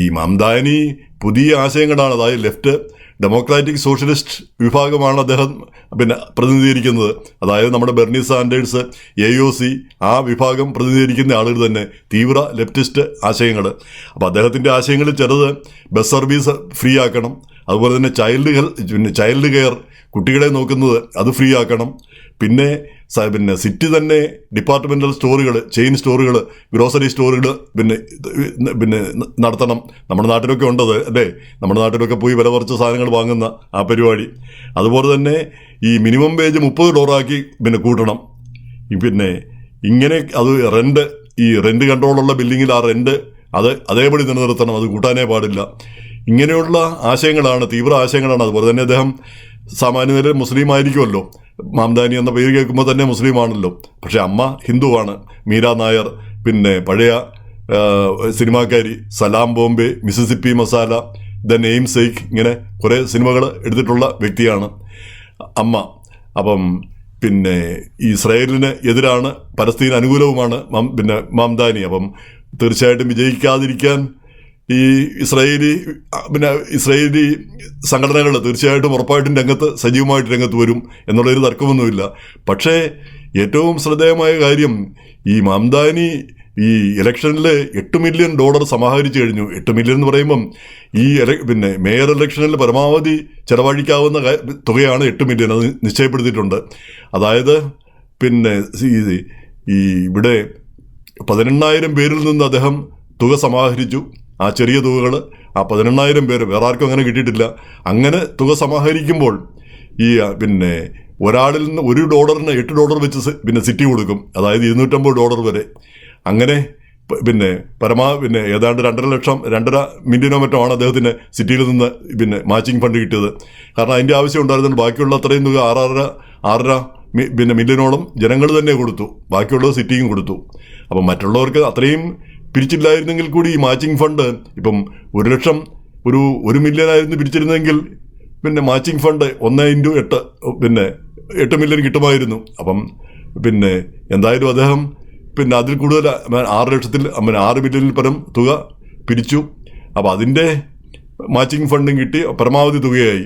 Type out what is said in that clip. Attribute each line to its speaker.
Speaker 1: ഈ മംദാനി പുതിയ ആശയങ്ങളാണ്, അതായത് ലെഫ്റ്റ് ഡെമോക്രാറ്റിക് സോഷ്യലിസ്റ്റ് വിഭാഗമാണ് അദ്ദേഹം പ്രതിനിധീകരിക്കുന്നത്. അതായത് നമ്മുടെ ബെർണി സാൻഡേഴ്സ്, AOC ആ വിഭാഗം പ്രതിനിധീകരിക്കുന്ന ആളുകൾ തന്നെ തീവ്ര ലെഫ്റ്റിസ്റ്റ് ആശയങ്ങൾ. അപ്പോൾ അദ്ദേഹത്തിൻ്റെ ആശയങ്ങളിൽ ചിലത് ബസ് സർവീസ് ഫ്രീ ആക്കണം, അതുപോലെ തന്നെ ചൈൽഡ് കെയർ കുട്ടികളെ നോക്കുന്നത് അത് ഫ്രീ ആക്കണം, പിന്നെ സിറ്റി തന്നെ ഡിപ്പാർട്ട്മെൻ്റൽ സ്റ്റോറുകൾ, ചെയിൻ സ്റ്റോറുകൾ, ഗ്രോസറി സ്റ്റോറുകൾ നടത്തണം. നമ്മുടെ നാട്ടിലൊക്കെ ഉണ്ടത് അല്ലേ, നമ്മുടെ നാട്ടിലൊക്കെ പോയി വില കുറച്ച സാധനങ്ങൾ വാങ്ങുന്ന ആ പരിപാടി. അതുപോലെ തന്നെ ഈ മിനിമം വേജ് $30 കൂട്ടണം. പിന്നെ ഇങ്ങനെ അത് റെന്റ് കൺട്രോളുള്ള ബിൽഡിങ്ങിൽ ആ റെന്റ് അതേപടി നിലനിർത്തണം, അത് കൂട്ടാനേ പാടില്ല. ഇങ്ങനെയുള്ള ആശയങ്ങളാണ്, തീവ്ര ആശയങ്ങളാണ്. അതുപോലെ തന്നെ അദ്ദേഹം സാമാന്യ നിലയിൽ മുസ്ലിം ആയിരിക്കുമല്ലോ, മംദാനി എന്ന പേര് കേൾക്കുമ്പോൾ തന്നെ മുസ്ലിമാണല്ലോ. പക്ഷെ അമ്മ ഹിന്ദുവാണ്. മീര നായർ, പിന്നെ പഴയ സിനിമാക്കാരി, Salaam Bombay, Mississippi Masala, the namesake, ഇങ്ങനെ കുറേ സിനിമകൾ എടുത്തിട്ടുള്ള വ്യക്തിയാണ് അമ്മ. അപ്പം പിന്നെ ഇസ്രായേലിന് എതിരാണ്, പലസ്തീൻ അനുകൂലവുമാണ് മംദാനി. അപ്പം തീർച്ചയായിട്ടും വിജയിക്കാതിരിക്കാൻ ഈ ഇസ്രായേലി സംഘടനകൾ തീർച്ചയായിട്ടും ഉറപ്പായിട്ടും സജീവമായിട്ട് രംഗത്ത് വരും എന്നുള്ളൊരു തർക്കമൊന്നുമില്ല. പക്ഷേ ഏറ്റവും ശ്രദ്ധേയമായ കാര്യം, ഈ മംദാനി ഈ ഇലക്ഷനിൽ $8 മില്യൺ സമാഹരിച്ചു കഴിഞ്ഞു. 8 മില്യൺ എന്ന് പറയുമ്പം ഈ മേയർ ഇലക്ഷനിൽ പരമാവധി ചെലവഴിക്കാവുന്ന തുകയാണ് 8 മില്യൺ, അത് നിശ്ചയപ്പെടുത്തിയിട്ടുണ്ട്. അതായത് ഈ ഇവിടെ 18,000 പേരിൽ നിന്ന് അദ്ദേഹം തുക സമാഹരിച്ചു. ആ ചെറിയ തുകകൾ, ആ 18,000 പേര്, വേറെ ആർക്കും അങ്ങനെ കിട്ടിയിട്ടില്ല. അങ്ങനെ തുക സമാഹരിക്കുമ്പോൾ ഈ ഒരാളിൽ നിന്ന് $1 $8 വെച്ച് സിറ്റി കൊടുക്കും, അതായത് $250 വരെ. അങ്ങനെ ഏതാണ്ട് 2.5 മില്യണോ മറ്റോ ആണ് അദ്ദേഹത്തിന് സിറ്റിയിൽ നിന്ന് മാച്ചിങ് ഫണ്ട് കിട്ടിയത്. കാരണം അതിൻ്റെ ആവശ്യം ഉണ്ടായിരുന്നുണ്ട്. ബാക്കിയുള്ള അത്രയും തുക 6.5 മില്യണോളം ജനങ്ങൾ തന്നെ കൊടുത്തു, ബാക്കിയുള്ളത് സിറ്റിയും കൊടുത്തു. അപ്പം മറ്റുള്ളവർക്ക് അത്രയും പിരിച്ചില്ലായിരുന്നെങ്കിൽ കൂടി ഈ മാച്ചിങ് ഫണ്ട് ഇപ്പം 1 ലക്ഷം ഒരു മില്യൺ ആയിരുന്നു പിരിച്ചിരുന്നെങ്കിൽ മാച്ചിങ് ഫണ്ട് 1 × 8 8 മില്യൺ കിട്ടുമായിരുന്നു. അപ്പം എന്തായാലും അദ്ദേഹം അതിൽ കൂടുതൽ 6 മില്യണിൽ പരം തുക പിരിച്ചു. അപ്പം അതിൻ്റെ മാച്ചിങ് ഫണ്ടും കിട്ടി, പരമാവധി തുകയായി.